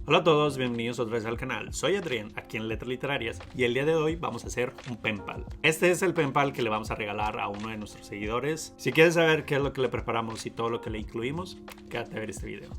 Hola a todos, bienvenidos otra vez al canal. Soy Adrián, aquí en Letras Literarias, y el día de hoy vamos a hacer un penpal. Este es el penpal que le vamos a regalar a uno de nuestros seguidores. Si quieres saber qué es lo que le preparamos y todo lo que le incluimos, quédate a ver este video.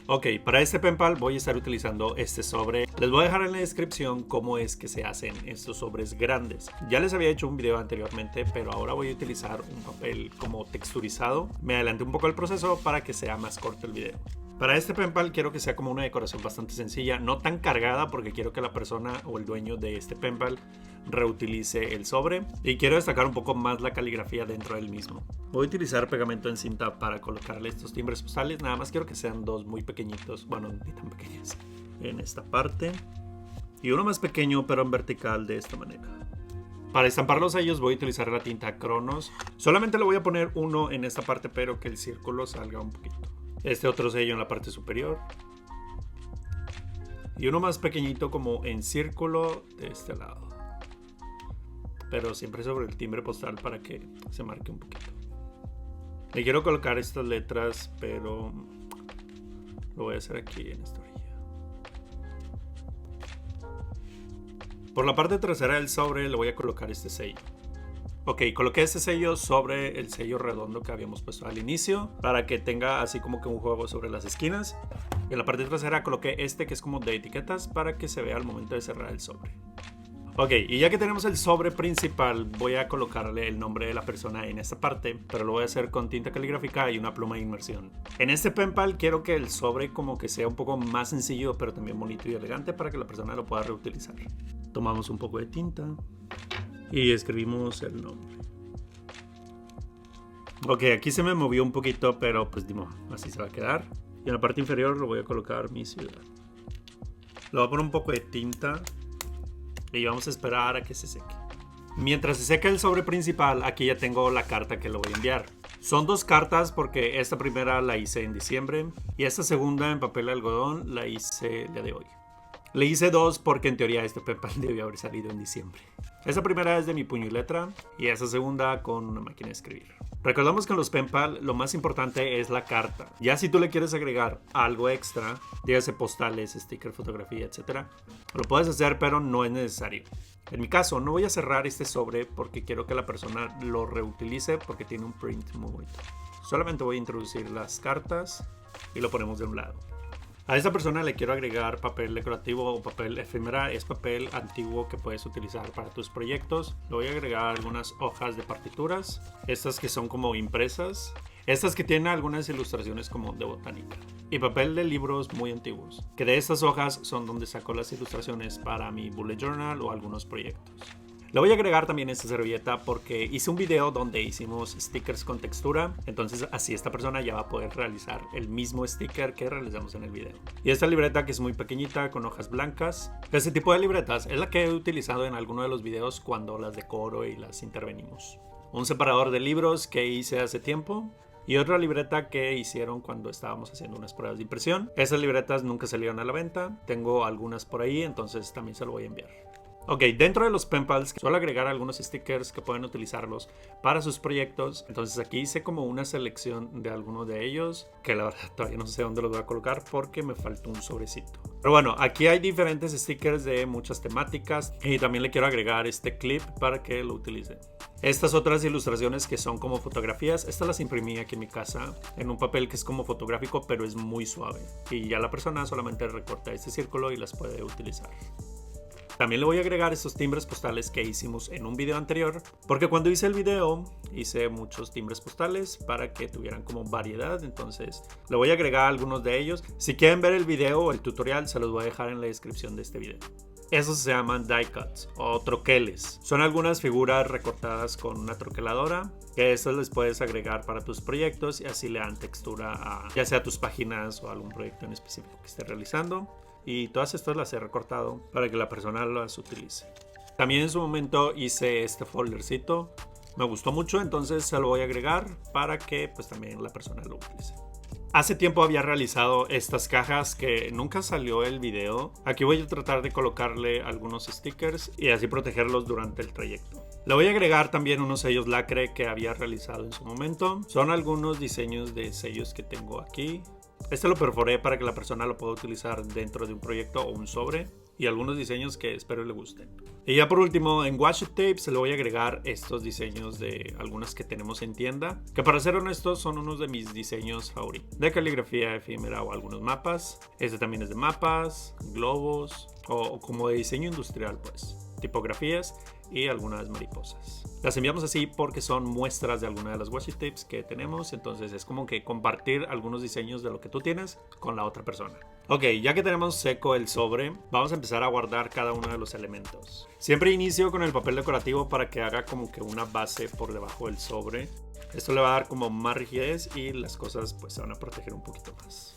Ok, para este penpal voy a estar utilizando este sobre. Les voy a dejar en la descripción cómo es que se hacen estos sobres grandes. Ya les había hecho un video anteriormente, pero ahora voy a utilizar un papel como texturizado. Me adelanté un poco el proceso para que sea más corto el video. Para este penpal quiero que sea como una decoración bastante sencilla, no tan cargada porque quiero que la persona o el dueño de este penpal reutilice el sobre, y quiero destacar un poco más la caligrafía dentro del mismo. Voy a utilizar pegamento en cinta para colocarle estos timbres postales, nada más quiero que sean dos muy pequeñitos, bueno, ni tan pequeños, en esta parte, y uno más pequeño pero en vertical de esta manera. Para estampar los sellos voy a utilizar la tinta Cronos, solamente le voy a poner uno en esta parte pero que el círculo salga un poquito. Este otro sello en la parte superior. Y uno más pequeñito como en círculo de este lado. Pero siempre sobre el timbre postal para que se marque un poquito. Le quiero colocar estas letras, pero lo voy a hacer aquí en esta orilla. Por la parte trasera del sobre le voy a colocar este sello. Ok, coloqué este sello sobre el sello redondo que habíamos puesto al inicio para que tenga así como que un juego sobre las esquinas. Y en la parte trasera coloqué este que es como de etiquetas para que se vea al momento de cerrar el sobre. Ok, y ya que tenemos el sobre principal, voy a colocarle el nombre de la persona en esta parte, pero lo voy a hacer con tinta caligráfica y una pluma de inmersión. En este penpal quiero que el sobre como que sea un poco más sencillo, pero también bonito y elegante para que la persona lo pueda reutilizar. Tomamos un poco de tinta y escribimos el nombre. Ok, aquí se me movió un poquito, pero pues así se va a quedar. Y en la parte inferior lo voy a colocar mi ciudad. Le voy a poner un poco de tinta y vamos a esperar a que se seque. Mientras se seca el sobre principal, aquí ya tengo la carta que le voy a enviar. Son dos cartas porque esta primera la hice en diciembre y esta segunda en papel de algodón la hice el día de hoy. Le hice dos porque en teoría este penpal debió haber salido en diciembre. Esta primera es de mi puño y letra y esta segunda con una máquina de escribir. Recordamos que en los penpal lo más importante es la carta. Ya si tú le quieres agregar algo extra, dígase postales, sticker, fotografía, etc., lo puedes hacer, pero no es necesario. En mi caso no voy a cerrar este sobre porque quiero que la persona lo reutilice porque tiene un print muy bonito. Solamente voy a introducir las cartas y lo ponemos de un lado. A esta persona le quiero agregar papel decorativo o papel efímera. Es papel antiguo que puedes utilizar para tus proyectos. Le voy a agregar algunas hojas de partituras. Estas que son como impresas. Estas que tienen algunas ilustraciones como de botánica. Y papel de libros muy antiguos. Que de estas hojas son donde saco las ilustraciones para mi bullet journal o algunos proyectos. Le voy a agregar también esta servilleta porque hice un video donde hicimos stickers con textura, entonces así esta persona ya va a poder realizar el mismo sticker que realizamos en el video. Y esta libreta que es muy pequeñita con hojas blancas. Este tipo de libretas es la que he utilizado en alguno de los videos cuando las decoro y las intervenimos. Un separador de libros que hice hace tiempo. Y otra libreta que hicieron cuando estábamos haciendo unas pruebas de impresión. Esas libretas nunca salieron a la venta, tengo algunas por ahí, entonces también se lo voy a enviar. Ok, dentro de los penpals suelo agregar algunos stickers que pueden utilizarlos para sus proyectos. Entonces aquí hice como una selección de algunos de ellos, que la verdad todavía no sé dónde los voy a colocar porque me faltó un sobrecito. Pero bueno, aquí hay diferentes stickers de muchas temáticas y también le quiero agregar este clip para que lo utilicen. Estas otras ilustraciones que son como fotografías, estas las imprimí aquí en mi casa en un papel que es como fotográfico pero es muy suave. Y ya la persona solamente recorta este círculo y las puede utilizar. También le voy a agregar estos timbres postales que hicimos en un video anterior, porque cuando hice el video hice muchos timbres postales para que tuvieran como variedad, entonces le voy a agregar algunos de ellos. Si quieren ver el video o el tutorial se los voy a dejar en la descripción de este video. Esos se llaman die cuts o troqueles. Son algunas figuras recortadas con una troqueladora que estos les puedes agregar para tus proyectos y así le dan textura a ya sea tus páginas o algún proyecto en específico que estés realizando. Y todas estas las he recortado para que la persona las utilice. También en su momento hice este foldercito. Me gustó mucho, entonces se lo voy a agregar para que pues también la persona lo utilice. Hace tiempo había realizado estas cajas que nunca salió el video. Aquí voy a tratar de colocarle algunos stickers y así protegerlos durante el trayecto. Le voy a agregar también unos sellos lacre que había realizado en su momento. Son algunos diseños de sellos que tengo aquí. Este lo perforé para que la persona lo pueda utilizar dentro de un proyecto o un sobre. Y algunos diseños que espero le gusten. Y ya por último, en washi tape se le voy a agregar estos diseños de algunas que tenemos en tienda, que para ser honestos son unos de mis diseños favoritos, de caligrafía efímera o algunos mapas. Este también es de mapas, globos o como de diseño industrial, pues tipografías y algunas mariposas. Las enviamos así porque son muestras de alguna de las washi tapes que tenemos, entonces es como que compartir algunos diseños de lo que tú tienes con la otra persona. Ok, ya que tenemos seco el sobre, vamos a empezar a guardar cada uno de los elementos. Siempre inicio con el papel decorativo para que haga como que una base por debajo del sobre. Esto le va a dar como más rigidez y las cosas pues se van a proteger un poquito más.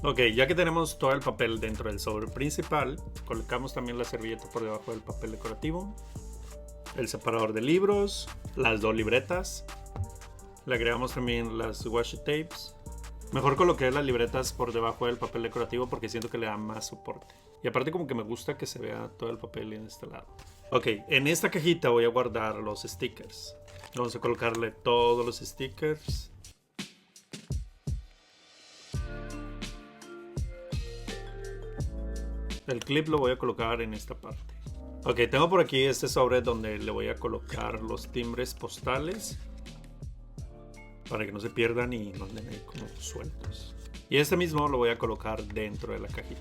Ok, ya que tenemos todo el papel dentro del sobre principal, colocamos también la servilleta por debajo del papel decorativo, el separador de libros, las dos libretas, le agregamos también las washi tapes. Mejor coloqué las libretas por debajo del papel decorativo porque siento que le da más soporte. Y aparte como que me gusta que se vea todo el papel en este lado. Ok, en esta cajita voy a guardar los stickers. Vamos a colocarle todos los stickers. El clip lo voy a colocar en esta parte. Ok, tengo por aquí este sobre donde le voy a colocar los timbres postales para que no se pierdan y no anden ahí como sueltos. Y este mismo lo voy a colocar dentro de la cajita.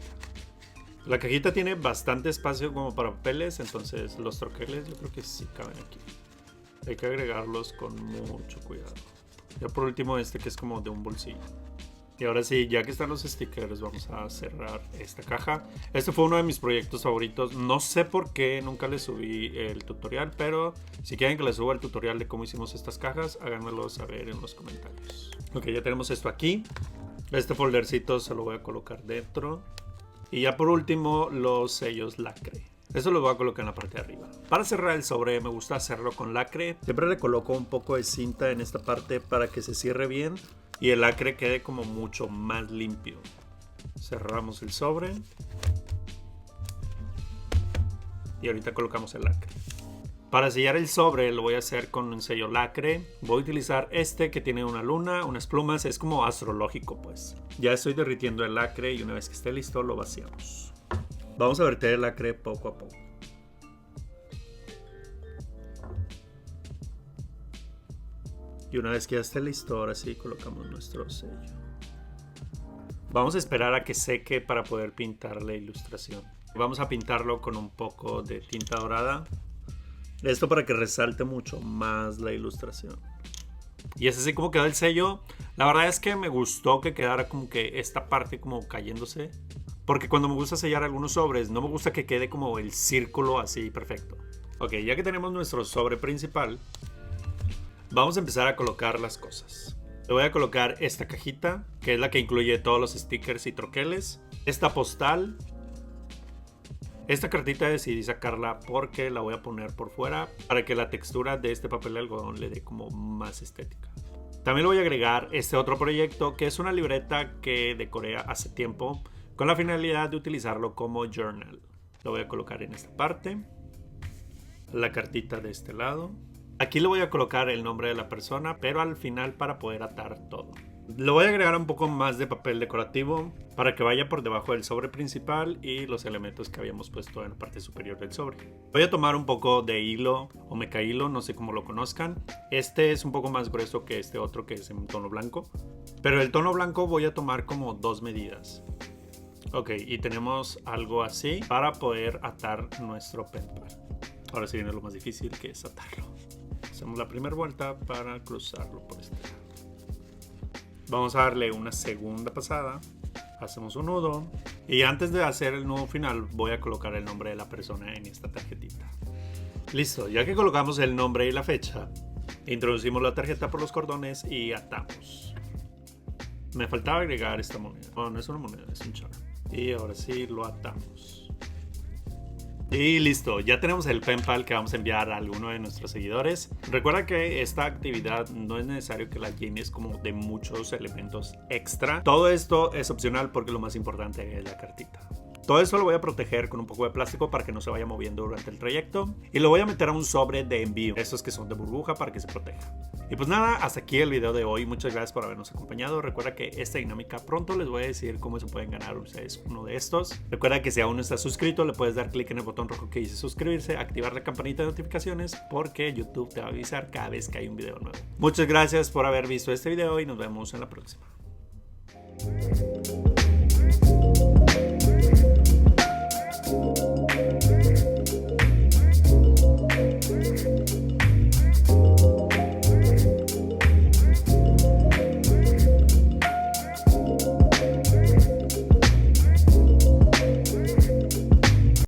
La cajita tiene bastante espacio como para papeles, entonces los troqueles yo creo que sí caben aquí. Hay que agregarlos con mucho cuidado. Ya por último este que es como de un bolsillo. Y ahora sí, ya que están los stickers, vamos a cerrar esta caja. Este fue uno de mis proyectos favoritos. No sé por qué nunca les subí el tutorial, pero si quieren que les suba el tutorial de cómo hicimos estas cajas, háganmelo saber en los comentarios. Ok, ya tenemos esto aquí. Este foldercito se lo voy a colocar dentro. Y ya por último, los sellos lacre. Eso lo voy a colocar en la parte de arriba. Para cerrar el sobre me gusta hacerlo con lacre. Siempre le coloco un poco de cinta en esta parte para que se cierre bien y el lacre quede como mucho más limpio. Cerramos el sobre. Y ahorita colocamos el lacre. Para sellar el sobre lo voy a hacer con un sello lacre. Voy a utilizar este que tiene una luna, unas plumas. Es como astrológico pues. Ya estoy derritiendo el lacre y una vez que esté listo lo vaciamos. Vamos a verter el lacre poco a poco. Y una vez que ya esté listo, ahora sí colocamos nuestro sello. Vamos a esperar a que seque para poder pintar la ilustración. Vamos a pintarlo con un poco de tinta dorada. Esto para que resalte mucho más la ilustración. Y es así como quedó el sello. La verdad es que me gustó que quedara como que esta parte como cayéndose. Porque cuando me gusta sellar algunos sobres, no me gusta que quede como el círculo así perfecto. Ok, ya que tenemos nuestro sobre principal, vamos a empezar a colocar las cosas. Le voy a colocar esta cajita, que es la que incluye todos los stickers y troqueles. Esta postal. Esta cartita decidí sacarla porque la voy a poner por fuera para que la textura de este papel de algodón le dé como más estética. También le voy a agregar este otro proyecto que es una libreta que decoré hace tiempo con la finalidad de utilizarlo como journal. Lo voy a colocar en esta parte. La cartita de este lado. Aquí le voy a colocar el nombre de la persona, pero al final para poder atar todo. Le voy a agregar un poco más de papel decorativo para que vaya por debajo del sobre principal y los elementos que habíamos puesto en la parte superior del sobre. Voy a tomar un poco de hilo o meca hilo, no sé cómo lo conozcan. Este es un poco más grueso que este otro que es en tono blanco. Pero el tono blanco voy a tomar como 2 medidas. Ok, y tenemos algo así para poder atar nuestro pen pal. Ahora sí viene lo más difícil, que es atarlo. Hacemos la primera vuelta para cruzarlo por este lado. Vamos a darle una segunda pasada. Hacemos un nudo. Y antes de hacer el nudo final, voy a colocar el nombre de la persona en esta tarjetita. Listo, ya que colocamos el nombre y la fecha, introducimos la tarjeta por los cordones y atamos. Me faltaba agregar esta moneda. No, no es una moneda, es un charm. Y ahora sí lo atamos. Y listo, ya tenemos el pen pal que vamos a enviar a alguno de nuestros seguidores. Recuerda que esta actividad no es necesario que la llenes como de muchos elementos extra. Todo esto es opcional porque lo más importante es la cartita. Todo eso lo voy a proteger con un poco de plástico para que no se vaya moviendo durante el trayecto. Y lo voy a meter a un sobre de envío, esos que son de burbuja para que se proteja. Y pues nada, hasta aquí el video de hoy. Muchas gracias por habernos acompañado. Recuerda que esta dinámica pronto les voy a decir cómo se pueden ganar ustedes uno de estos. Recuerda que si aún no estás suscrito, le puedes dar clic en el botón rojo que dice suscribirse, activar la campanita de notificaciones porque YouTube te va a avisar cada vez que hay un video nuevo. Muchas gracias por haber visto este video y nos vemos en la próxima.